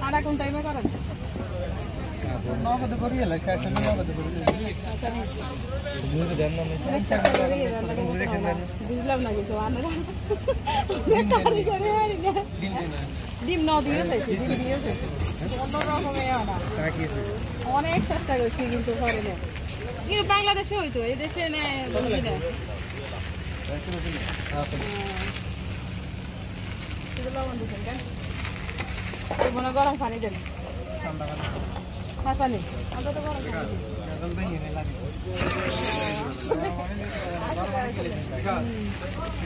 আড়া কোন টাইমে করেন? 9 কত করি এলা শেষ হলো 9 কত করি আচ্ছা নি বুঝতে দেন না বুঝলাম না কিছু আনারা কারি করে হারি না ডিম ন দিয়ে চাইছি ডিম দিয়ে চাইছি অন্য রকমের আনা অনেক চেষ্টা করছি কিন্তু পারে না কি বাংলাদেশে হইতো এই দেশে না বুঝি না এগুলো বন্ধ করেন কেন মনে গরম পানি দেন ঠান্ডা পানি আচ্ছা নি আমরা তো গরম পানি দিই এখন তো নিয়ে লাগে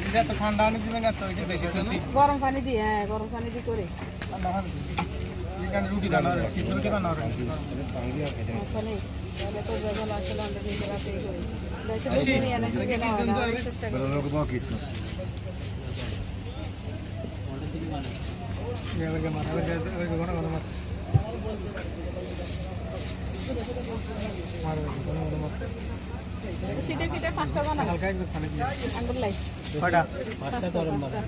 এটা তো ঠান্ডা পানি দিবেন না তো এটা বেশি গরম পানি দিই হ্যাঁ গরম পানি দিয়ে করে ঠান্ডা পানি এখানে রুটি বানানো হয় রুটি বানানো হয় আচ্ছা নি তাহলে তো জল আসলে আমরা নিজে রাতে করি দেশে তো নিয়ে এনে থেকে না চেষ্টা করি এবারে মারা এবারে গরম গরম সিটে ফিটে 5 টাকা না হালকা একটু পানি দিয়ে আঙ্গুল লাই কয়টা 5টা গরম মারা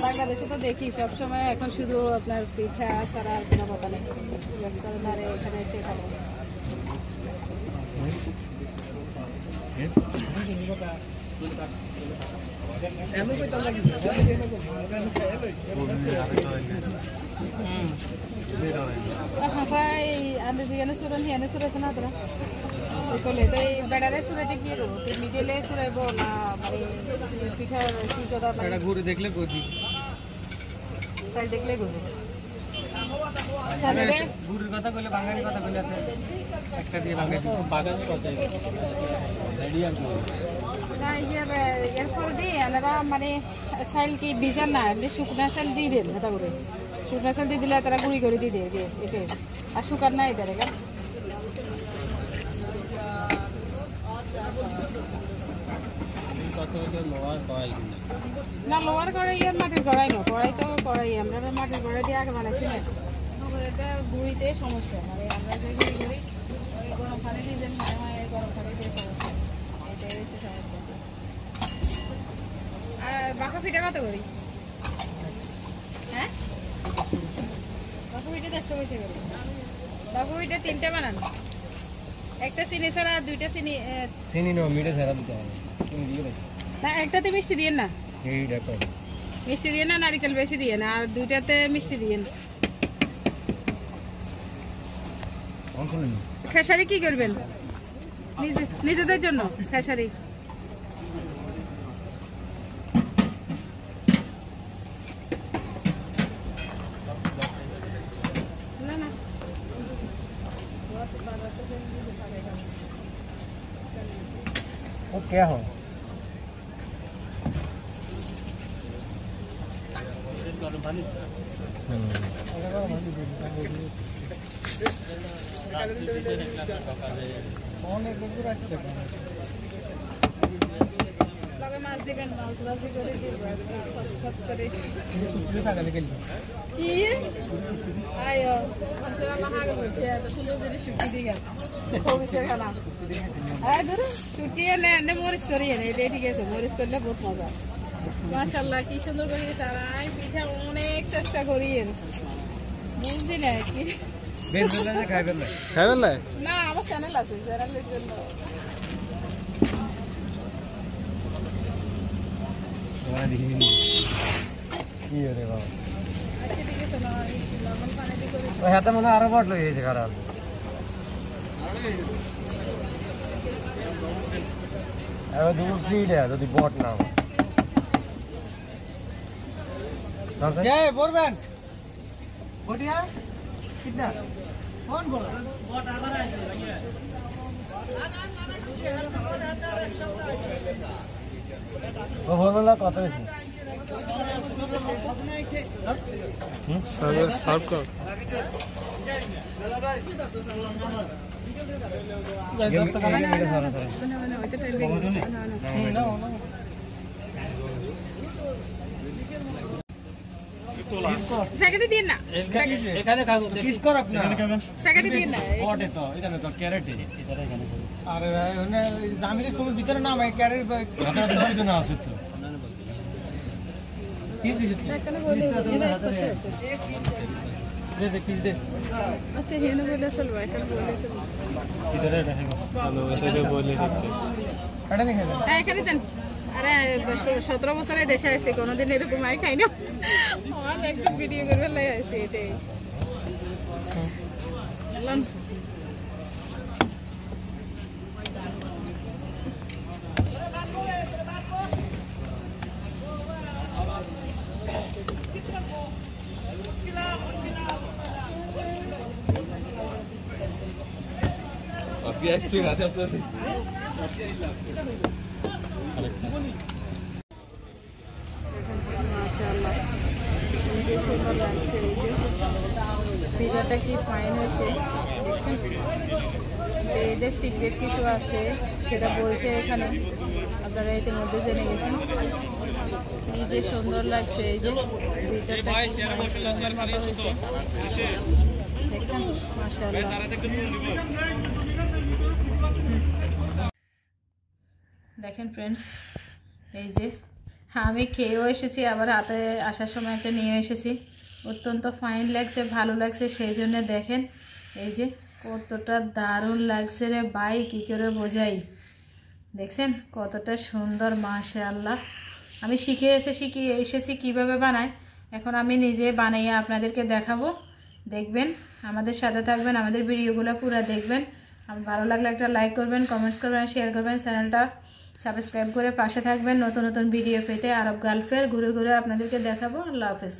বাংলাদেশে তো দেখি সব সময় এখন শুধু আপনার পিঠা ছাড়া আর কোনো কথা নেই রেস্টুরেন্টে এখানে এসে খাবো আন্দাজ সুরন হিয়ানে সুরেছে না তোরা কলে তো এই বেড়ারে সুরাইতে কি করবো মিডিলে সুরাইবো না মানে পিঠা কি ঘুরে দেখলে গদি সাইড দেখলে ঘুরবো ঘুরের কথা কইলে বাঙালি কথা কইলে একটা দিয়ে বাঙালি কথা না এরপর দিয়ে এনারা মানে চাইল কি ভিজান না শুকনা চাইল দিয়ে দেন এটা করে শুকনা চাইল দিয়ে দিলে তারা গুঁড়ি করে দিয়ে দেয় এতে আর শুকান না এটা রেখা না লোয়ার কড়াই আর মাটির কড়াই না কড়াই তো কড়াই আমরা মাটির কড়াই দিয়ে আগে বানাইছি না এটা গুঁড়িতে সমস্যা মানে আমরা যে গুঁড়ি করি গরম পানি দিয়ে দেন মনে হয় গরম পানি দিয়ে সমস্যা এটাই হচ্ছে সমস্যা আর বাঁকা পিঠা কত করি হ্যাঁ বাঁকা পিঠা 150 পয়সা করি বাঁকা পিঠা 3টা বানান একটা চিনি ছাড়া 2টা চিনি নো মিঠা ছাড়া দিতে হবে তুমি দিয়ে দাও না একটাতে মিষ্টি দিয়েন না এই দেখো মিষ্টি দিয়ে না নারকেল বেশি দিয়ে না আর 2টাতে মিষ্টি দিয়ে না খেসারি কি করবেন নিজেদের জন্য খেসারি না না वो क्या हो মাছ দিবেন মাছ ভাজি করে করে কি আয়ো আমাকে বলছে এত সুন্দর জিনিস শুকি দিয়ে গেছে ভবিষ্যৎ খানা ধরো ছুটি এনে মরিচ করি এনে এটাই ঠিক আছে মরিচ করলে বহুত মজা মাশাআল্লাহ কি সুন্দর করে গেছে আর আমি পিঠা অনেক চেষ্টা করি বুঝছি না কি খাইবেন না না আমার চ্যানেল আছে চ্যানেলের জন্য কি রে বাবা আচ্ছা ঠিক আছে না লবণ পানি দিয়ে করে ওই হাতে মনে আরো বটলো এই যে খারাপ এবার দুপুর ফ্রিটা যদি বট না বলবেন বটিয়া কিনা কোন বল বট আবার আছে ভাইয়া ও বললা কত হইছে সার্ভ কর প্যাকেটে দিন না, এখানে খাবো কিস কর আপনি প্যাকেটে দিন না। বটে তো এটা তো ক্যারেট আরে ওনে জামিলের সঙ্গে ভিতরে না ভাই ক্যারেট ধরে না আছে তো কিস দিছিস এখানে বলে এটা খুশি আছে। দে দে কিস দে আচ্ছা হেনে বলে আসল ভাই সব বলে আসল। ভিতরে দেখো চলো এটাকে বলে দিচ্ছি এটা দেখে দে এখানে দেন। আরে 17 বছরে দেশে আসছি, কোনোদিন এরকম আই খাই না। আমার একটা ভিডিও করবে লাই আসছে এটাই। লন Aquí hay que hacer eso. মাশাআল্লাহ কি সুন্দর লাগছে। এই যে পিজাটা কি ফাইন হয়েছে দেখছেন। এদের সিক্রেট কিছু আছে সেটা বলছে এখানে, আপনারা এর মধ্যে জেনে গেছেন। কি যে সুন্দর লাগছে। এই যে পিজাটা হয়েছে দেখছেন মাশাআল্লাহ। দেখেন ফ্রেন্ডস, এই যে আমি খেয়েও এসেছি, আবার হাতে আসার সময় একটা নিয়ে এসেছি। অত্যন্ত ফাইন লাগছে, ভালো লাগছে। সেই জন্য দেখেন এই যে কতটা দারুণ লাগছে রে ভাই, কী করে বোঝাই। দেখছেন কতটা সুন্দর, মাশাআল্লাহ। আমি শিখে এসেছি কিভাবে বানায়। এখন আমি নিজে বানিয়ে আপনাদেরকে দেখাবো। দেখবেন, আমাদের সাথে থাকবেন, আমাদের ভিডিওগুলো পুরো দেখবেন। ভালো লাগলে একটা লাইক করবেন, কমেন্টস করবেন, শেয়ার করবেন, চ্যানেলটা সাবস্ক্রাইব করে পাশে থাকবেন নতুন নতুন ভিডিও পেতে। আরব গালফের ঘুরে ঘুরে আপনাদেরকে দেখাবো। আল্লাহ হাফেজ।